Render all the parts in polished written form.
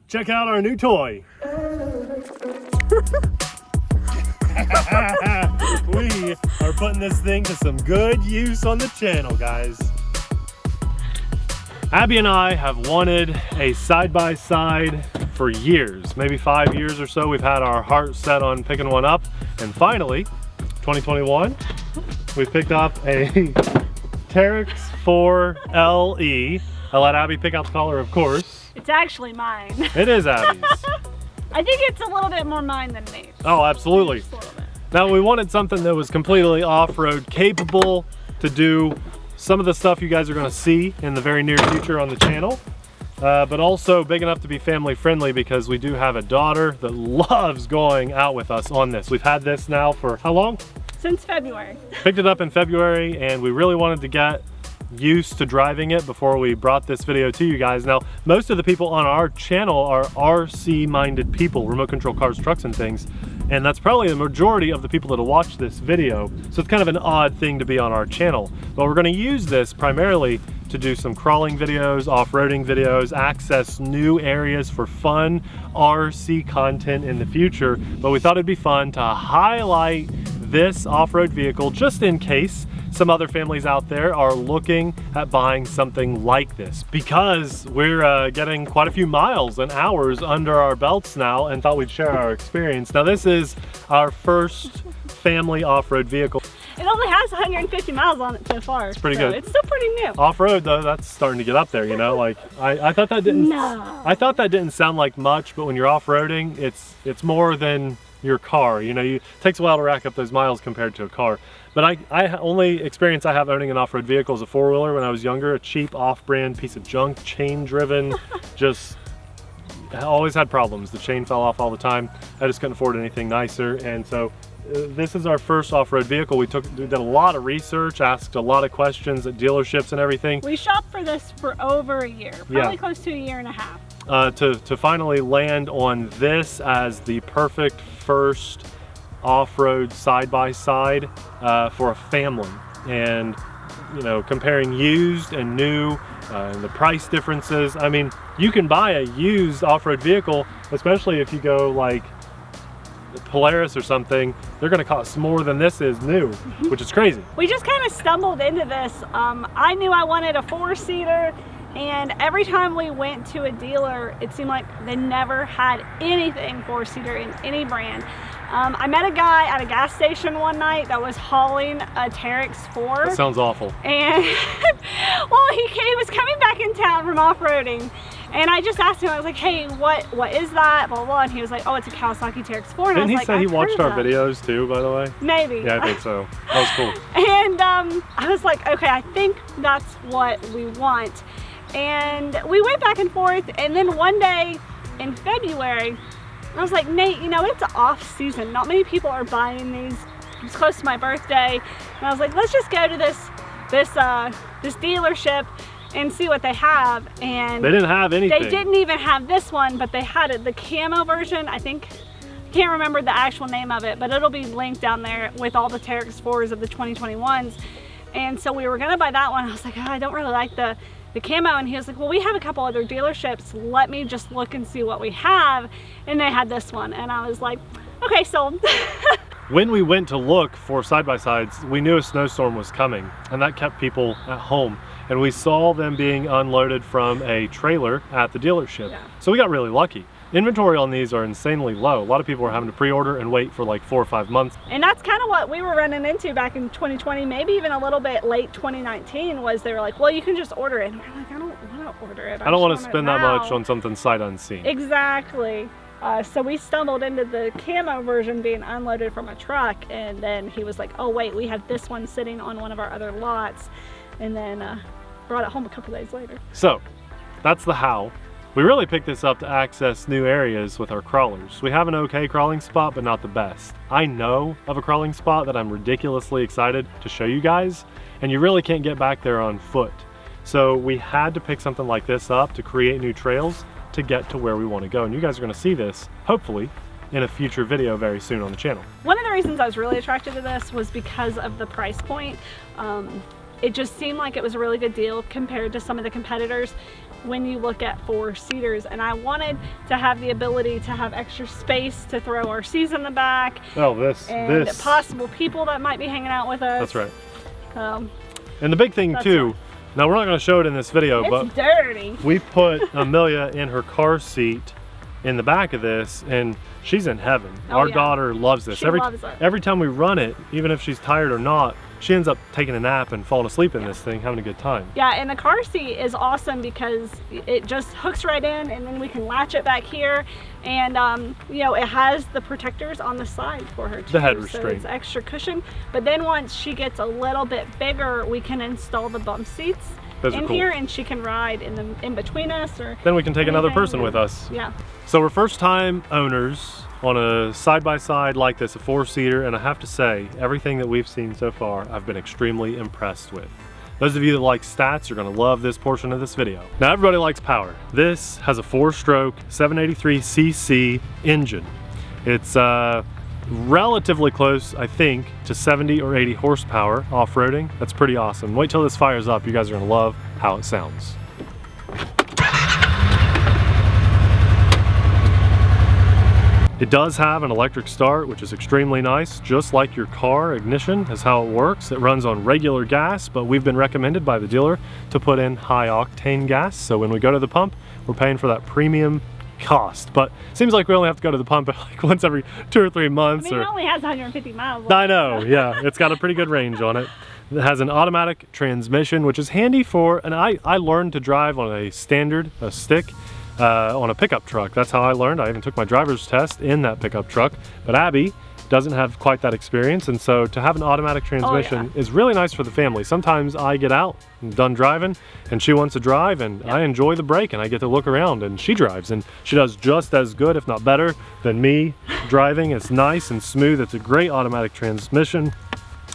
check out our new toy. We are putting this thing to some good use on the channel, guys. Abby and I have wanted a side-by-side for years, maybe 5 years or so. We've had our heart set on picking one up, and finally, 2021, we've picked up a Teryx4 LE. I let Abby pick out the color, of course. It's actually mine. It is Abby's. I think it's a little bit more mine than me. Oh, absolutely. Just a little bit. Now, we wanted something that was completely off-road capable to do some of the stuff you guys are going to see in the very near future on the channel, but also big enough to be family friendly, because we do have a daughter that loves going out with us on this. We've had this now for how long? Since February. Picked it up in February, and we really wanted to get used to driving it before we brought this video to you guys. Now, most of the people on our channel are RC minded people, remote control cars, trucks, and things, and that's probably the majority of the people that'll watch this video. So it's kind of an odd thing to be on our channel, but we're going to use this primarily to do some crawling videos, off-roading videos, access new areas for fun RC content in the future. But we thought it'd be fun to highlight this off-road vehicle just in case some other families out there are looking at buying something like this, because we're getting quite a few miles and hours under our belts now, and thought we'd share our experience. Now, this is our first family off-road vehicle. It only has 150 miles on it so far. It's pretty good. It's still pretty new. Off-road though, that's starting to get up there, you know? Like, I thought that didn't I thought that didn't sound like much, but when you're off-roading, it's more than your car. You know, it takes a while to rack up those miles compared to a car. But only experience I have owning an off-road vehicle is a four-wheeler when I was younger, a cheap off-brand piece of junk, chain-driven, just always had problems. The chain fell off all the time. I just couldn't afford anything nicer, and so this is our first off-road vehicle. We did a lot of research, asked a lot of questions at dealerships and everything. We shopped for this for over a year, probably close to a year and a half. To finally land on this as the perfect first off-road side-by-side for a family. And you know, comparing used and new, and the price differences. I mean, you can buy a used off-road vehicle, especially if you go like Polaris or something, they're going to cost more than this is new, which is crazy. We just kind of stumbled into this. I knew I wanted a four-seater, and every time we went to a dealer, it seemed like they never had anything four-seater in any brand. I met a guy at a gas station one night that was hauling a Teryx4. That sounds awful. And well, he was coming back in town from off-roading, and I just asked him, I was like, hey, what is that? Blah, blah, blah. And he was like, oh, it's a Kawasaki Teryx4. And Didn't he say he watched our videos too, by the way? Maybe. Yeah, I think so. That was cool. And I was like, okay, I think that's what we want. And we went back and forth, and then one day in February, I was like, Nate, you know, it's off season. Not many people are buying these. It's close to my birthday. And I was like, let's just go to this dealership and see what they have. And they didn't have anything. They didn't even have this one, but they had it, the camo version. I can't remember the actual name of it, but it'll be linked down there with all the Teryx4s of the 2021s. And so we were gonna buy that one. I was like, oh, I don't really like the camo, and he was like, well, we have a couple other dealerships, let me just look and see what we have. And they had this one, and I was like, okay, sold. When we went to look for side-by-sides, we knew a snowstorm was coming, and that kept people at home, and we saw them being unloaded from a trailer at the dealership. Yeah. So we got really lucky. Inventory on these are insanely low. A lot of people are having to pre-order and wait for like 4 or 5 months. And that's kind of what we were running into back in 2020, maybe even a little bit late 2019, was they were like, well, you can just order it. And we're like, I don't want to order it. I don't want to spend that much on something sight unseen. Exactly. So we stumbled into the camo version being unloaded from a truck, and then he was like, oh wait, we have this one sitting on one of our other lots, and then brought it home a couple days later. So that's the how. We really picked this up to access new areas with our crawlers. We have an okay crawling spot, but not the best. I know of a crawling spot that I'm ridiculously excited to show you guys, and you really can't get back there on foot. So we had to pick something like this up to create new trails to get to where we want to go. And you guys are going to see this, hopefully, in a future video very soon on the channel. One of the reasons I was really attracted to this was because of the price point. It just seemed like it was a really good deal compared to some of the competitors. when you look at 4-seaters, and I wanted to have the ability to have extra space to throw RCs in the back. Oh, this possible people that might be hanging out with us. That's right. And the big thing too, now we're not going to show it in this video, but dirty. We put Amelia in her car seat in the back of this, and she's in heaven. Our daughter loves this. Every time we run it, even if she's tired or not, she ends up taking a nap and falling asleep in this thing, having a good time. Yeah, and the car seat is awesome because it just hooks right in, and then we can latch it back here, and you know, it has the protectors on the side for her too. The head restraint. So it's extra cushion. But then once she gets a little bit bigger, we can install the bump seats in here, and she can ride in between us, or then we can take another person with us. Yeah. So we're first time owners on a side-by-side like this, a 4-seater, and I have to say, everything that we've seen so far, I've been extremely impressed with. Those of you that like stats are gonna love this portion of this video. Now, everybody likes power. This has a 4-stroke 783cc engine. It's relatively close, I think, to 70 or 80 horsepower off-roading. That's pretty awesome. Wait till this fires up. You guys are gonna love how it sounds. It does have an electric start, which is extremely nice. Just like your car, ignition is how it works. It runs on regular gas, but we've been recommended by the dealer to put in high octane gas. So when we go to the pump, we're paying for that premium cost. But it seems like we only have to go to the pump like once every 2 or 3 months. I mean, it only has 150 miles. I know, yeah. It's got a pretty good range on it. It has an automatic transmission, which is handy for, and I learned to drive on a standard, a stick, on a pickup truck. That's how I learned. I even took my driver's test in that pickup truck. But Abby doesn't have quite that experience, and so to have an automatic transmission is really nice for the family. Sometimes I get out, I'm done driving, and she wants to drive, and I enjoy the break, and I get to look around, and she drives, and she does just as good, if not better, than me driving. It's nice and smooth. It's a great automatic transmission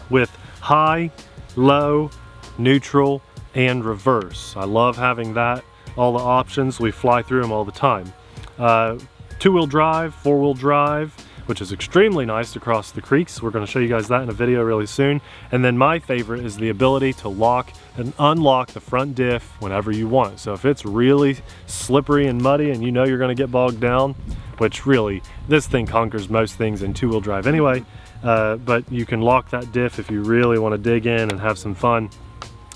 with high, low, neutral, and reverse. I love having that. All the options, we fly through them all the time. 2-wheel drive, 4-wheel drive, which is extremely nice to cross the creeks. We're going to show you guys that in a video really soon. And then my favorite is the ability to lock and unlock the front diff whenever you want. So if it's really slippery and muddy and you know you're going to get bogged down, which really, this thing conquers most things in 2-wheel drive anyway, but you can lock that diff if you really want to dig in and have some fun.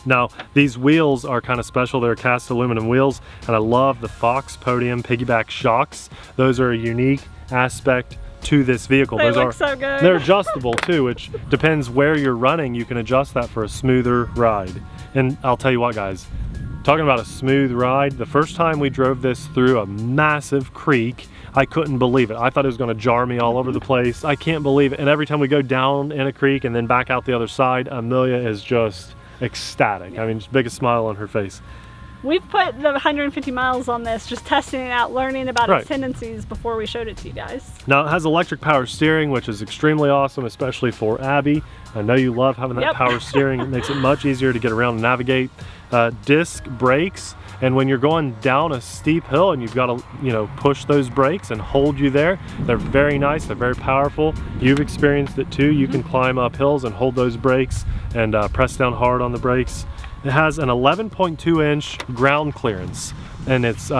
Now, these wheels are kind of special. They're cast aluminum wheels, and I love the Fox Podium piggyback shocks. Those are a unique aspect to this vehicle. They look so good. They're adjustable too, which depends where you're running. You can adjust that for a smoother ride. And I'll tell you what, guys, talking about a smooth ride, the first time we drove this through a massive creek, I couldn't believe it. I thought it was going to jar me all over the place. I can't believe it. And every time we go down in a creek and then back out the other side, Amelia is just ecstatic. I mean, just biggest smile on her face. We've put the 150 miles on this, just testing it out, learning about its tendencies before we showed it to you guys. Now, it has electric power steering, which is extremely awesome, especially for Abby. I know you love having that power steering. It makes it much easier to get around and navigate. Disc brakes, and when you're going down a steep hill and you've got to, you know, push those brakes and hold you there, they're very nice, they're very powerful. You've experienced it too. You can climb up hills and hold those brakes and press down hard on the brakes. It has an 11.2-inch ground clearance, and it's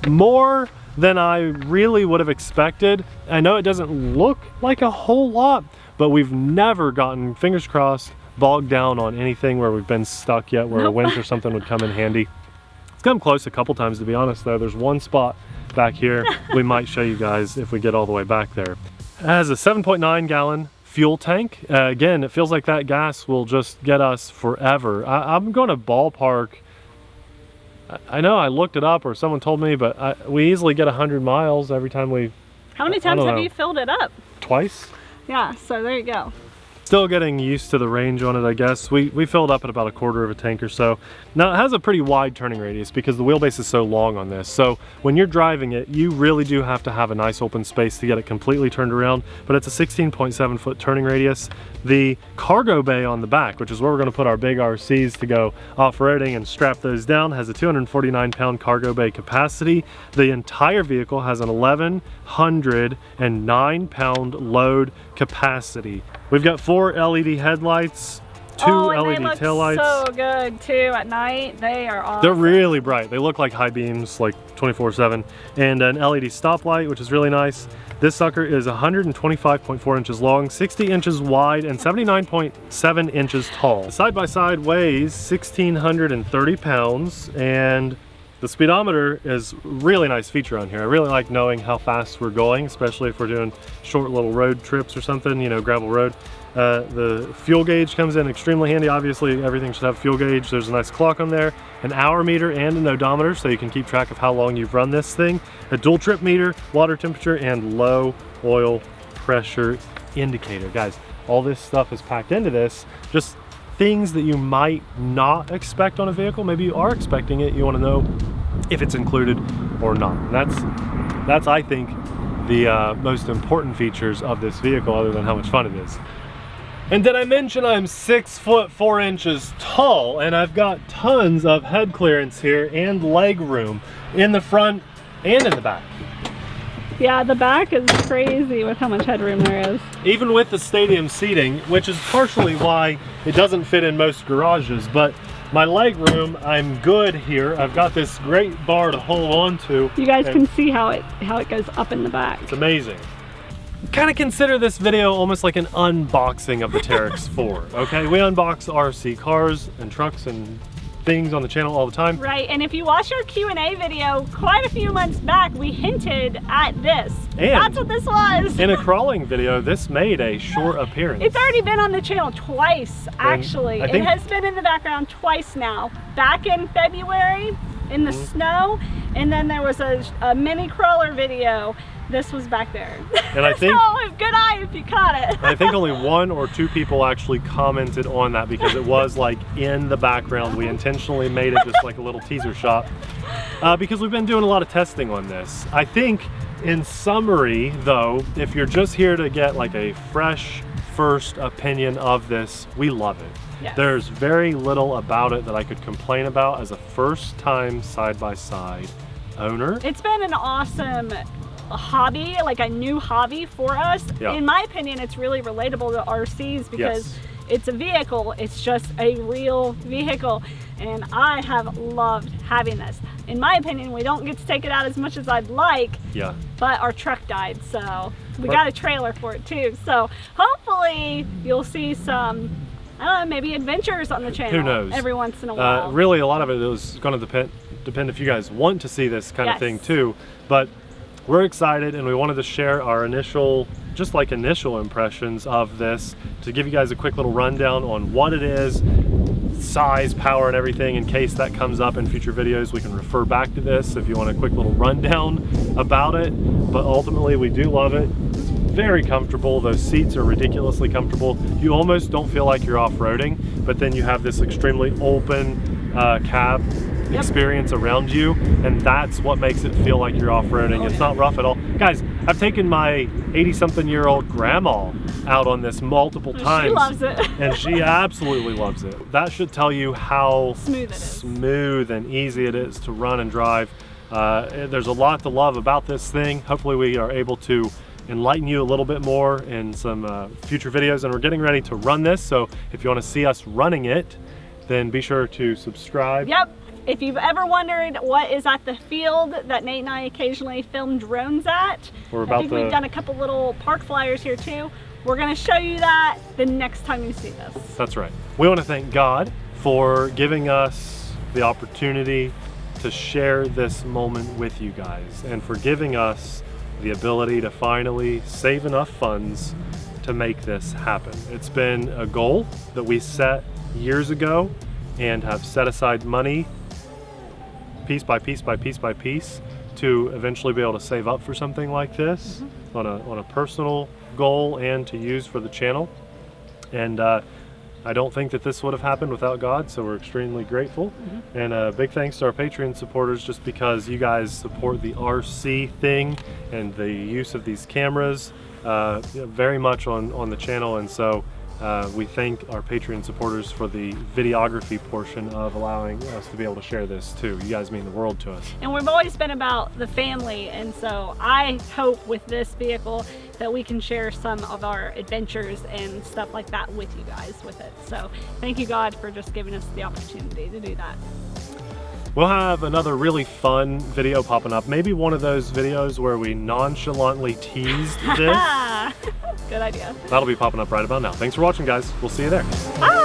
more than I really would have expected. I know it doesn't look like a whole lot, but we've never gotten, fingers crossed, bogged down on anything where we've been stuck yet, where a winch or something would come in handy. It's come close a couple times, to be honest, though. There's one spot back here we might show you guys if we get all the way back there. It has a 7.9 gallon fuel tank. Again, it feels like that gas will just get us forever. I'm going to ballpark, I know I looked it up or someone told me, but we easily get 100 miles every time we... How many times have you filled it up? Twice. Yeah, so there you go. Still getting used to the range on it, I guess. We filled up at about 1/4 of a tank or so. Now, it has a pretty wide turning radius because the wheelbase is so long on this. So when you're driving it, you really do have to have a nice open space to get it completely turned around, but it's a 16.7 foot turning radius. The cargo bay on the back, which is where we're going to put our big RCs to go off-roading and strap those down, has a 249-pound cargo bay capacity. The entire vehicle has an 1,109-pound load capacity. We've got 4 LED headlights, Two LED they look taillights. so good too at night. They are awesome. They're really bright. They look like high beams, like 24/7. And an LED stoplight, which is really nice. This sucker is 125.4 inches long, 60 inches wide, and 79.7 inches tall. The side-by-side weighs 1,630 pounds, and the speedometer is a really nice feature on here. I really like knowing how fast we're going, especially if we're doing short little road trips or something, you know, gravel road. The fuel gauge comes in extremely handy. Obviously, everything should have a fuel gauge. There's a nice clock on there, an hour meter and an odometer, so you can keep track of how long you've run this thing. A dual trip meter, water temperature, and low oil pressure indicator. Guys, all this stuff is packed into this. Just things that you might not expect on a vehicle. Maybe you are expecting it. You want to know if it's included or not. And that's I think the most important features of this vehicle, other than how much fun it is. And did I mention I'm 6 foot 4 inches tall, and I've got tons of head clearance here and leg room in the front and in the back. Yeah, the back is crazy with how much headroom there is. Even with the stadium seating, which is partially why it doesn't fit in most garages, but my leg room, I'm good here. I've got this great bar to hold on to. You guys can see how it goes up in the back. It's amazing. Kind of consider this video almost like an unboxing of the Teryx 4, okay? We unbox RC cars and trucks and things on the channel all the time. Right, and if you watch our Q&A video quite a few months back, we hinted at this. And that's what this was. In a crawling video, this made a short appearance. It's already been on the channel twice, actually. It has been in the background twice now. Back in February, in the snow, and then there was a mini crawler video. This was back there. And I think, so good eye if you caught it. I think only 1 or 2 people actually commented on that because it was like in the background. We intentionally made it just like a little teaser shot because we've been doing a lot of testing on this. I think in summary though, if you're just here to get like a fresh first opinion of this, we love it. Yes. There's very little about it that I could complain about as a first time side-by-side owner. It's been an awesome hobby, like a new hobby for us. Yeah. In my opinion, it's really relatable to RCs because it's a vehicle. It's just a real vehicle, and I have loved having this. In my opinion, we don't get to take it out as much as I'd like, but our truck died, so we got a trailer for it too. So hopefully you'll see some, I don't know, maybe adventures on the channel. Who knows? Every once in a while. Really, a lot of it is going to depend if you guys want to see this kind of thing too, but we're excited and we wanted to share our initial impressions of this to give you guys a quick little rundown on what it is, size, power, and everything. In case that comes up in future videos, we can refer back to this if you want a quick little rundown about it. But ultimately, we do love it. It's very comfortable. Those seats are ridiculously comfortable. You almost don't feel like you're off-roading, but then you have this extremely open cab experience around you, and that's what makes it feel like you're off-roading. It's not rough at all. Guys, I've taken my 80-something-year-old grandma out on this multiple times. She loves it. And she absolutely loves it. That should tell you how smooth and easy it is to run and drive. There's a lot to love about this thing. Hopefully we are able to enlighten you a little bit more in some future videos, and we're getting ready to run this, so if you want to see us running it, then be sure to subscribe. Yep. If you've ever wondered what is at the field that Nate and I occasionally film drones at, I think we've done a couple little park flyers here too. We're going to show you that the next time you see this. That's right. We want to thank God for giving us the opportunity to share this moment with you guys, and for giving us the ability to finally save enough funds to make this happen. It's been a goal that we set years ago and have set aside money piece by piece by piece by piece to eventually be able to save up for something like this on a personal goal and to use for the channel. And I don't think that this would have happened without God, so we're extremely grateful. And a big thanks to our Patreon supporters, just because you guys support the RC thing and the use of these cameras very much on the channel. And so we thank our Patreon supporters for the videography portion of allowing us to be able to share this too. You guys mean the world to us. And we've always been about the family, and so I hope with this vehicle that we can share some of our adventures and stuff like that with you guys with it. So thank you, God, for just giving us the opportunity to do that. We'll have another really fun video popping up. Maybe one of those videos where we nonchalantly teased this. Good idea. That'll be popping up right about now. Thanks for watching, guys. We'll see you there. Bye.